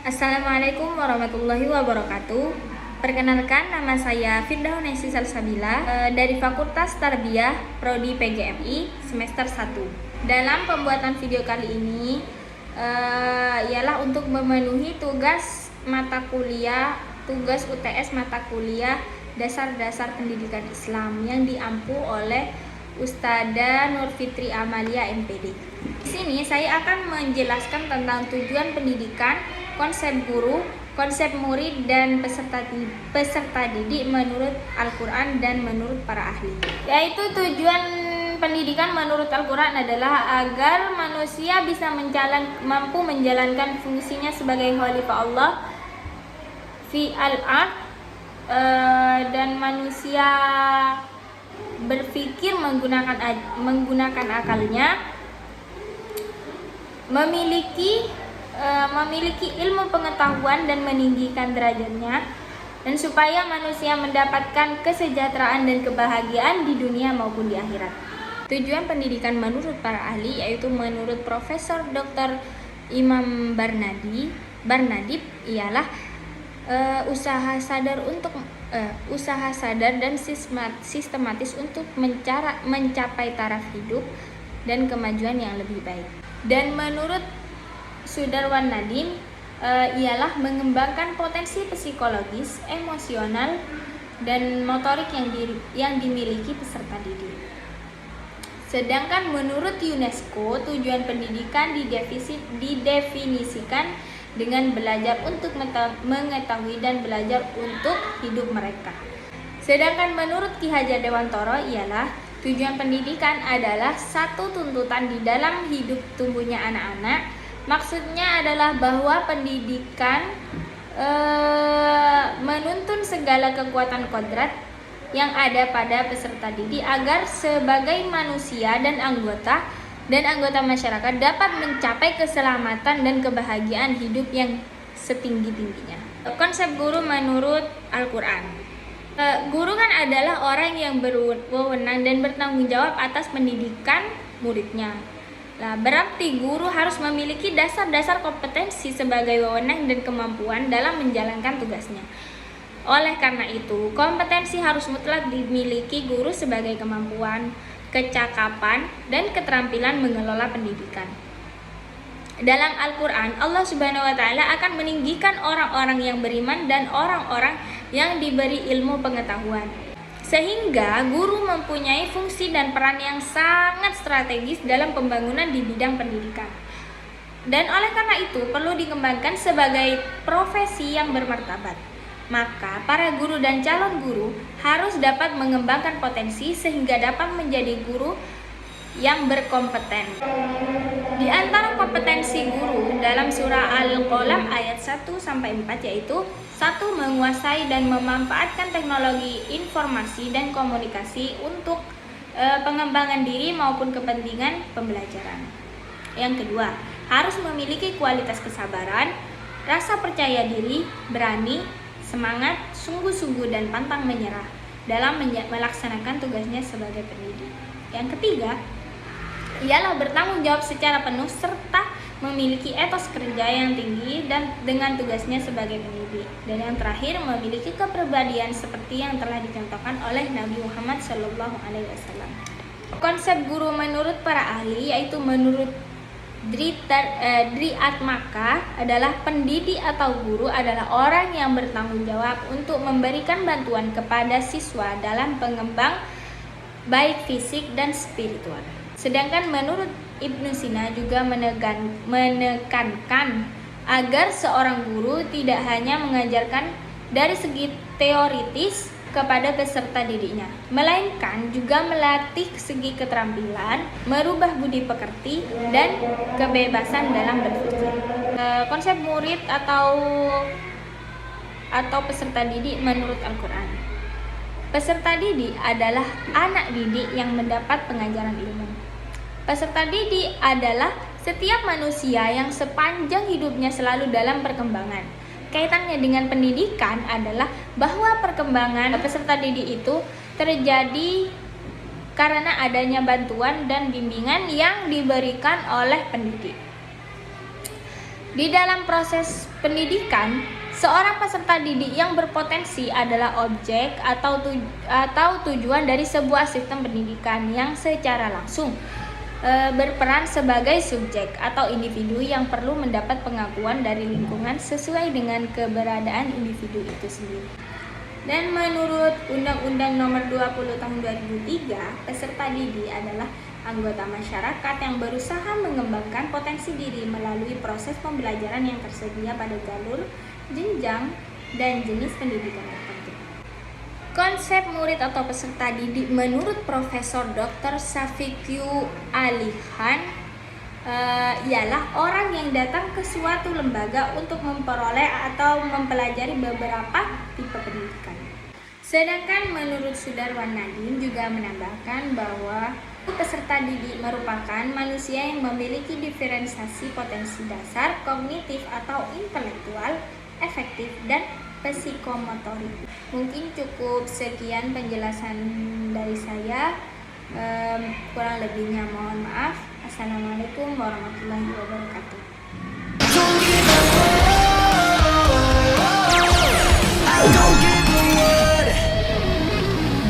Assalamualaikum warahmatullahi wabarakatuh. Perkenalkan, nama saya Firdaunesi Salsabila dari Fakultas Tarbiyah Prodi PGMI semester 1. Dalam pembuatan video kali ini ialah untuk memenuhi tugas UTS mata kuliah Dasar-Dasar Pendidikan Islam yang diampu oleh Ustadzah Nur Fitri Amalia MPD. Di sini saya akan menjelaskan tentang tujuan pendidikan, konsep guru, konsep murid, dan peserta didik menurut Al-Quran dan menurut para ahli. Yaitu tujuan pendidikan menurut Al-Quran adalah agar manusia bisa mampu menjalankan fungsinya sebagai khalifah Allah fi al-ard, dan manusia berpikir menggunakan akalnya, memiliki ilmu pengetahuan dan meninggikan derajatnya, dan supaya manusia mendapatkan kesejahteraan dan kebahagiaan di dunia maupun di akhirat. Tujuan pendidikan menurut para ahli yaitu menurut Profesor Dr. Imam Barnadib ialah usaha sadar dan sistematis untuk mencapai taraf hidup dan kemajuan yang lebih baik. Dan menurut Sudarwan Nadim ialah mengembangkan potensi psikologis, emosional, dan motorik yang dimiliki peserta didik. Sedangkan menurut UNESCO, tujuan pendidikan didefinisikan dengan belajar untuk mengetahui dan belajar untuk hidup mereka. Sedangkan menurut Ki Hajar Dewantoro ialah tujuan pendidikan adalah satu tuntutan di dalam hidup tumbuhnya anak-anak. Maksudnya adalah bahwa pendidikan menuntun segala kekuatan kodrat yang ada pada peserta didik agar sebagai manusia dan anggota masyarakat dapat mencapai keselamatan dan kebahagiaan hidup yang setinggi-tingginya. Konsep guru menurut Al-Quran. Guru kan adalah orang yang berwenang dan bertanggung jawab atas pendidikan muridnya. Berarti guru harus memiliki dasar-dasar kompetensi sebagai wewenang dan kemampuan dalam menjalankan tugasnya. Oleh karena itu, kompetensi harus mutlak dimiliki guru sebagai kemampuan, kecakapan, dan keterampilan mengelola pendidikan. Dalam Al-Quran, Allah Subhanahu wa Ta'ala akan meninggikan orang-orang yang beriman dan orang-orang yang diberi ilmu pengetahuan. Sehingga guru mempunyai fungsi dan peran yang sangat strategis dalam pembangunan di bidang pendidikan. Dan oleh karena itu perlu dikembangkan sebagai profesi yang bermartabat. Maka para guru dan calon guru harus dapat mengembangkan potensi sehingga dapat menjadi guru yang berkompeten. Di antara kompetensi guru dalam surah Al-Qalam ayat 1-4 yaitu 1. Menguasai dan memanfaatkan teknologi informasi dan komunikasi untuk pengembangan diri maupun kepentingan pembelajaran. Yang kedua, harus memiliki kualitas kesabaran, rasa percaya diri, berani, semangat, sungguh-sungguh, dan pantang menyerah dalam melaksanakan tugasnya sebagai pendidik. Yang ketiga, ialah bertanggung jawab secara penuh serta memiliki etos kerja yang tinggi dan dengan tugasnya sebagai pendidik. Dan yang terakhir, memiliki kepribadian seperti yang telah dicontohkan oleh Nabi Muhammad SAW. Konsep guru menurut para ahli yaitu menurut Dri Atmaka adalah pendidik atau guru adalah orang yang bertanggung jawab untuk memberikan bantuan kepada siswa dalam pengembang baik fisik dan spiritual. Sedangkan menurut Ibnu Sina juga menekankan agar seorang guru tidak hanya mengajarkan dari segi teoritis kepada peserta didiknya, melainkan juga melatih segi keterampilan, merubah budi pekerti, dan kebebasan dalam berpikir. Konsep murid atau peserta didik menurut Al-Quran. Peserta didik adalah anak didik yang mendapat pengajaran ilmu. Peserta didik adalah setiap manusia yang sepanjang hidupnya selalu dalam perkembangan. Kaitannya dengan pendidikan adalah bahwa perkembangan peserta didik itu terjadi karena adanya bantuan dan bimbingan yang diberikan oleh pendidik. Di dalam proses pendidikan, seorang peserta didik yang berpotensi adalah objek atau tujuan dari sebuah sistem pendidikan yang secara langsung berperan sebagai subjek atau individu yang perlu mendapat pengakuan dari lingkungan sesuai dengan keberadaan individu itu sendiri. Dan menurut Undang-Undang Nomor 20 Tahun 2003, peserta didik adalah anggota masyarakat yang berusaha mengembangkan potensi diri melalui proses pembelajaran yang tersedia pada jalur, jenjang, dan jenis pendidikan tertentu. Konsep murid atau peserta didik menurut Profesor Dr. Syafiqu Alihan ialah orang yang datang ke suatu lembaga untuk memperoleh atau mempelajari beberapa tipe pendidikan. Sedangkan menurut Sudarwan Nadiem juga menambahkan bahwa peserta didik merupakan manusia yang memiliki diferensiasi potensi dasar, kognitif atau intelektual, efektif, dan psikomotorik. Mungkin cukup sekian penjelasan dari saya. Kurang lebihnya mohon maaf. Assalamualaikum warahmatullahi wabarakatuh.